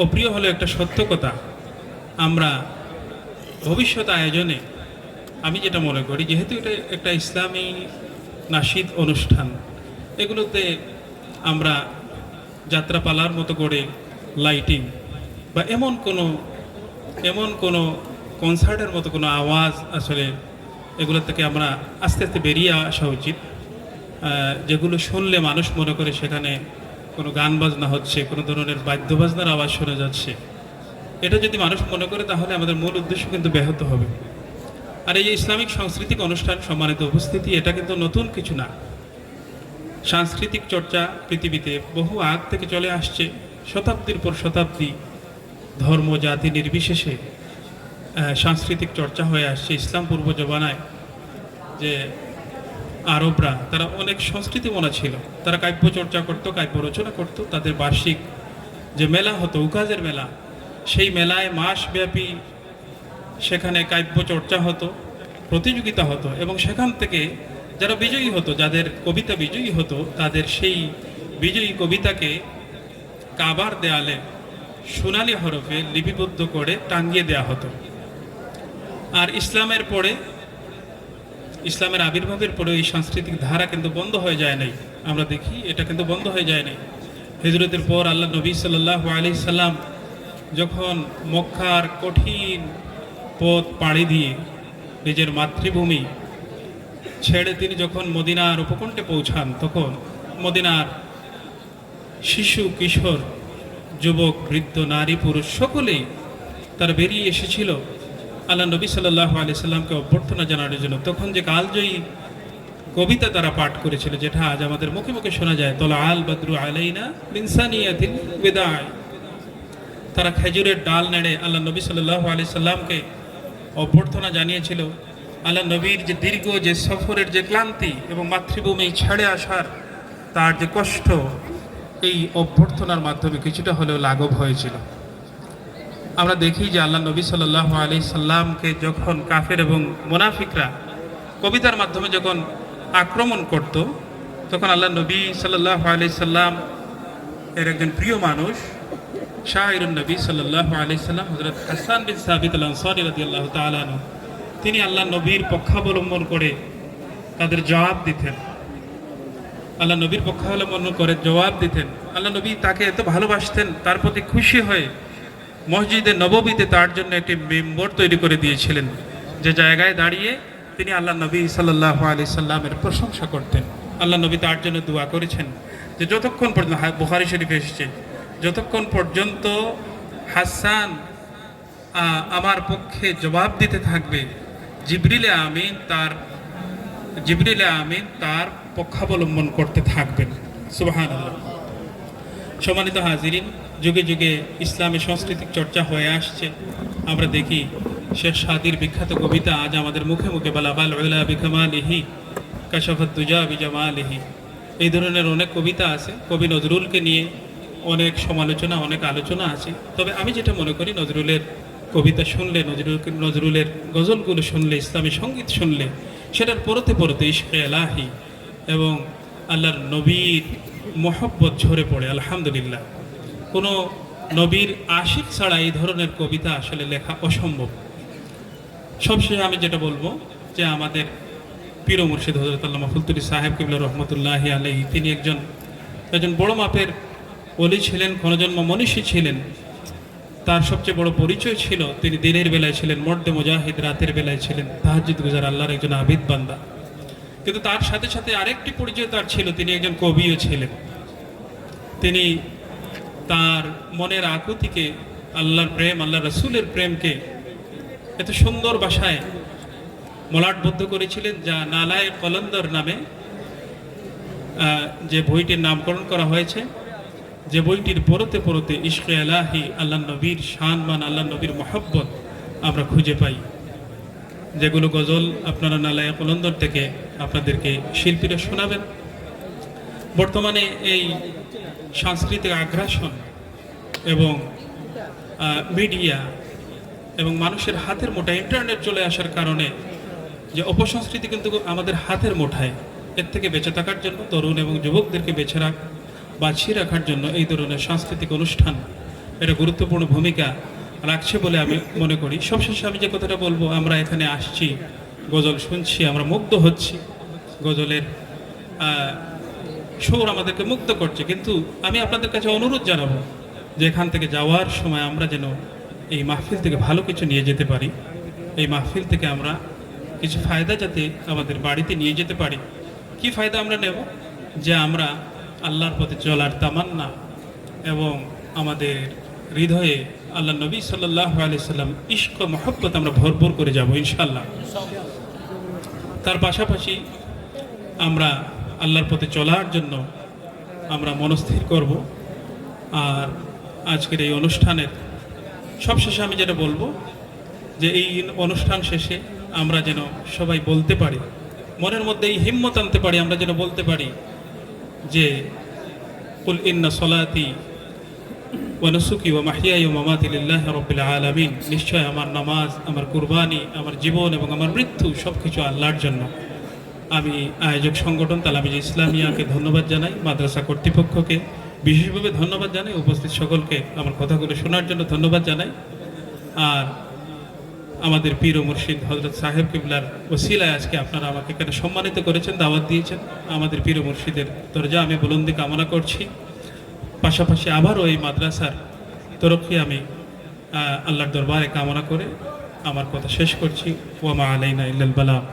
অপ্রিয় হলো একটা সত্য কথা। আমরা ভবিষ্যৎ আয়োজনে আমি যেটা মনে করি, যেহেতু এটা একটা ইসলামী নাশিদ অনুষ্ঠান, এগুলোতে আমরা যাত্রাপালার মতো করে লাইটিং বা এমন কোনো কনসার্টের মতো কোনো আওয়াজ আসলে এগুলো থেকে আমরা আস্তে আস্তে বেরিয়ে আসা উচিত। যেগুলো শুনলে মানুষ মনে করে সেখানে কোনো গান বাজনা হচ্ছে, কোনো ধরনের বাদ্যবাজনার আওয়াজ শোনা যাচ্ছে, এটা যদি মানুষ মনে করে তাহলে আমাদের মূল উদ্দেশ্য কিন্তু ব্যাহত হবে। আর এই যে ইসলামিক সাংস্কৃতিক অনুষ্ঠান, সম্মানিত উপস্থিতি, এটা কিন্তু নতুন কিছু না। সাংস্কৃতিক চর্চা পৃথিবীতে বহু আগ থেকে চলে আসছে, শতাব্দীর পর শতাব্দী ধর্ম জাতি নির্বিশেষে সাংস্কৃতিক চর্চা হয়ে আসছে। ইসলাম পূর্ব জমানায় যে আরবরা, তারা অনেক সংস্কৃতিমনা ছিল, তারা কাব্য চর্চা করতো, কাব্য রচনা করতো। তাদের বার্ষিক যে মেলা হতো, উকাজের মেলা, সেই মেলায় মাসব্যাপী সেখানে কাব্য চর্চা হতো, প্রতিযোগিতা হতো, এবং সেখান থেকে যারা বিজয়ী হতো, যাদের কবিতা বিজয়ী হতো, তাদের সেই বিজয়ী কবিতাকে কাবার দেয়ালে সোনালী হরফে লিপিবদ্ধ করে টাঙ্গিয়ে দেয়া হতো। আর ইসলামের আবির্ভাবের পরে এই সাংস্কৃতিক ধারা কিন্তু বন্ধ হয়ে যায় নাই। আমরা দেখি এটা কিন্তু বন্ধ হয়ে যায় নাই। হিজরতের পর আল্লাহ নবী সাল্লাল্লাহু আলাইহি সাল্লাম যখন মক্কার কঠিন পথ পাড়ি দিয়ে নিজের মাতৃভূমি ছেড়ে তিনি যখন মদিনার উপকণ্ঠে পৌঁছান, তখন মদিনার শিশু, কিশোর, যুবক, বৃদ্ধ, নারী, পুরুষ সকলেই তারা বেরিয়ে এসেছিল আল্লাহ নবী সাল্লাল্লাহু আলাইহি সাল্লামকে অভ্যর্থনা জানানোর জন্য। তখন যে কালজয়ী কবিতা তারা পাঠ করেছিল, যেটা আজ আমাদের মুখে মুখে শোনা যায়, তলা আল বদরু আলাইনা মিন সানিয়াতিল বিদায়। তারা খেজুরের ডাল নেড়ে আল্লাহ নবী সাল্লাল্লাহু আলাইহি সাল্লামকে অভ্যর্থনা জানিয়েছিল। আল্লাহ নবীর যে দীর্ঘ যে সফরের যে ক্লান্তি এবং মাতৃভূমি ছেড়ে আসার তার যে কষ্ট, এই অভ্যর্থনার মাধ্যমে কিছুটা হলেও লাঘব হয়েছিল। আমরা দেখি যে আল্লাহ নবী সাল্লাল্লাহু আলাইহি সাল্লামকে যখন কাফের এবং মুনাফিকরা কবিতার মাধ্যমে যখন আক্রমণ করত, তখন আল্লাহ নবী সাল্লাল্লাহু আলাইহি সাল্লাম এর একজন প্রিয় মানুষ, শায়রুন নবী সাল্লাল্লাহু আলাইহি সাল্লাম, হযরত হাসান বিন সাবিত আল আনসারী রাদিয়াল্লাহু তাআলা আনহু, তিনি আল্লাহ নবীর পক্ষাবলম্বন করে তাদের জবাব দিতেন। আল্লাহ নবীর পক্ষাবলম্বন করে জবাব দিতেন। আল্লাহ নবী তাকে এত ভালোবাসতেন, তার প্রতি খুশি হয়ে মসজিদে নববীতে তার জন্য একটি মেম্বর তৈরি করে দিয়েছিলেন, যে জায়গায় দাঁড়িয়ে তিনি আল্লাহ নবী সাল্লাল্লাহু আলাইহি সাল্লামের প্রশংসা করতেন। আল্লাহ নবী তার জন্য দোয়া করেছেন যে যতক্ষণ পর্যন্ত, বুখারী শরীফে এসেছে, যতক্ষণ পর্যন্ত হাসান আমার পক্ষে জবাব দিতে থাকবে, জিবরিল আমিন তার পক্ষাবলম্বন করতে থাকবেন। সুবহানাল্লাহ। সম্মানিত হাজিরিন, যুগে যুগে ইসলামের সাংস্কৃতিক চর্চা হয়ে আসছে। আমরা দেখি শেখ সাদির বিখ্যাত কবিতা আজ আমাদের মুখে মুখে, বালাবাল উলা বিকামালিহি কাশাফাত দুজা বিজামালিহি। এই ধরনের অনেক কবিতা আছে। কবি নজরুলকে নিয়ে অনেক সমালোচনা, অনেক আলোচনা আছে। তবে আমি যেটা মনে করি, নজরুলের কবিতা শুনলে, নজরুলের গজলগুলো শুনলে, ইসলামী সঙ্গীত শুনলে, সেটার পরতে পরতে ইশকে এলাহি এবং আল্লাহর নবীর মহব্বত ঝরে পড়ে। আলহামদুলিল্লাহ, কোনো নবীর আশিক ছাড়া এই ধরনের কবিতা আসলে লেখা অসম্ভব। সবশেষে আমি যেটা বলবো, যে আমাদের পীর ও মুর্শিদ হযরত আল্লামা ফুলতুলি সাহেব কিবলা রহমতুল্লাহি আলাইহি, তিনি একজন বড় মাপের ওলি ছিলেন, ক্ষণজন্ম মনীষী ছিলেন। তার সবচেয়ে বড় পরিচয় ছিল তিনি দিনের বেলায় ছিলেন মর্দে মুজাহিদ, রাতের বেলায় ছিলেন তাহাজ্জুদ গুজার, আল্লাহর একজন আবিদ বান্দা। কিন্তু তার সাথে সাথে আরেকটি পরিচয় তার ছিল, তিনি একজন কবিও ছিলেন। তিনি তার মনের আকুতিকে, আল্লাহর প্রেম, আল্লাহ রসুলের প্রেমকে এত সুন্দর ভাষায় মলাটবদ্ধ করেছিলেন, যা নালায়ে কলন্দর নামে যে বইটির নামকরণ করা হয়েছে, যে বইটির পড়তে পড়তে ইশকে এলাহি, আল্লাহ নবীর শানমান, আল্লাহ নবীর মহব্বত আমরা খুঁজে পাই। যেগুলো গজল আপনারা নালায়ে কলন্দর থেকে আপনাদেরকে শিল্পীরা শোনাবেন। বর্তমানে এই সাংস্কৃতিক আগ্রাসন এবং মিডিয়া এবং মানুষের হাতের মুঠায় ইন্টারনেট চলে আসার কারণে যে অপসংস্কৃতি কিন্তু আমাদের হাতের মুঠায়, এর থেকে বেঁচে থাকার জন্য তরুণ এবং যুবকদেরকে বাঁচিয়ে রাখার জন্য এই ধরনের সাংস্কৃতিক অনুষ্ঠান এটা গুরুত্বপূর্ণ ভূমিকা রাখছে বলে আমি মনে করি। সবশেষে আমি যে কথাটা বলবো, আমরা এখানে আসছি, গজল শুনছি, আমরা মুগ্ধ হচ্ছি, গজলের সুর আমাদেরকে মুগ্ধ করছে, কিন্তু আমি আপনাদের কাছে অনুরোধ জানাবো যে এখান থেকে যাওয়ার সময় আমরা যেন এই মাহফিল থেকে ভালো কিছু নিয়ে যেতে পারি। এই মাহফিল থেকে আমরা কিছু ফায়দা যাতে আমাদের বাড়িতে নিয়ে যেতে পারি। কি ফায়দা আমরা নেব? যে আমরা আল্লাহর পথে চলার তামান্না এবং আমাদের হৃদয়ে আল্লাহ নবী সাল্লাল্লাহু আলাইহি সাল্লাম ইশক ও মহব্বত আমরা ভরপুর করে যাব ইনশাআল্লাহ। তার পাশাপাশি আমরা আল্লাহর পথে চলার জন্য আমরা মনস্থির করব। আর আজকের এই অনুষ্ঠানের সবশেষে আমি যেটা বলবো, যে এই অনুষ্ঠান শেষে আমরা যেন সবাই বলতে পারি, মনের মধ্যে এই হিম্মত আনতে পারি, আমরা যেন বলতে পারি যে কুল ইন্না সলাতি ওয়া নুসুকি ওয়া মাহইয়ায়া ওয়া মামাতি লিল্লাহি রাব্বিল আলামিন, নিশ্চয় আমার নামাজ, আমার কুরবানি, আমার জীবন এবং আমার মৃত্যু সবকিছু আল্লাহর জন্য। আমি আয়োজক সংগঠন তালামিজ ইসলামিয়াকে ধন্যবাদ জানাই, মাদ্রাসা কর্তৃপক্ষকে বিশেষভাবে ধন্যবাদ জানাই, উপস্থিত সকলকে আমার কথাগুলো শোনার জন্য ধন্যবাদ জানাই। আর আমাদের পীর ও মুর্শিদ হযরত সাহেব কিবলার ওসিলায় আজকে আপনারা আমাকে এখানে সম্মানিত করেছেন, দাওয়াত দিয়েছেন। আমাদের পীর ও মুর্শিদের দরজা আমি বুলন্দি কামনা করছি। পাশাপাশি আবারও এই মাদ্রাসার তরফে আমি আল্লাহর দরবারে কামনা করে আমার কথা শেষ করছি। ওয়া মা আলাইনা ইল্লাল বালাগ।